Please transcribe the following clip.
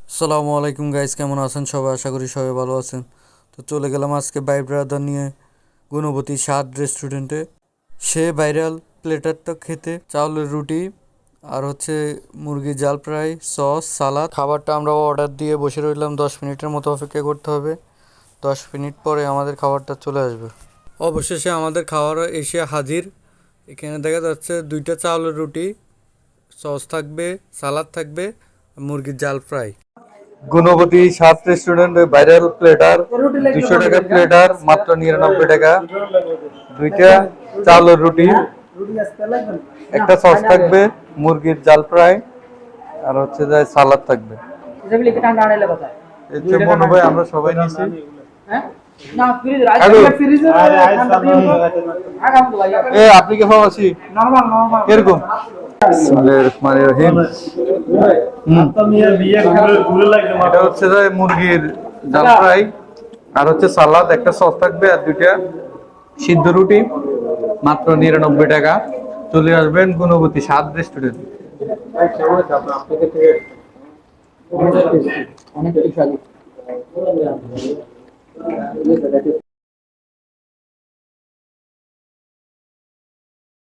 আসসালামু আলাইকুম গাইস, কেমন আছেন সবাই? আশা করি সবাই ভালো আছেন। তো চলে গেলাম আজকে ভাই ব্রাদার নিয়ে গুণবতী স্বাদ রেস্টুরেন্টে। সে ভাইরাল প্লেটারটা খেতে চাউলের রুটি আর হচ্ছে মুরগির জাল ফ্রাই, সস, সালাদ। খাবারটা আমরা অর্ডার দিয়ে বসে রইলাম, 10 মিনিটের মতো অপেক্ষা করতে হবে। 10 মিনিট পরে আমাদের খাবারটা চলে আসবে। অবশেষে আমাদের খাবার এসে হাজির। এখানে দেখা যাচ্ছে 2টা চাউলের রুটি, সস থাকবে, সালাদ থাকবে, মুরগির জাল ফ্রাই। গুণবতী স্বাদ রেস্টুরেন্ট ভাইরাল প্লেটার 200 টাকা প্লেটার, মাত্র 99 টাকা। 2টা চাউলের রুটি, একটা সস থাকবে, মুরগির জাল ফ্রাই আর হচ্ছে যে সালাদ থাকবে। এই যে মনে হয় আমরা সবাই নিছি। আপনি কে ফাওয়াছি কিরকম? এটা হচ্ছে যে মুরগির ডাল ফ্রাই আর হচ্ছে সালাদ, একটা সস থাকবে আর 2টা সিদ্ধ রুটি, মাত্র 99 টাকা। চলে আসবেন গুণবতী স্বাদ রেস্টুরেন্ট। অনেক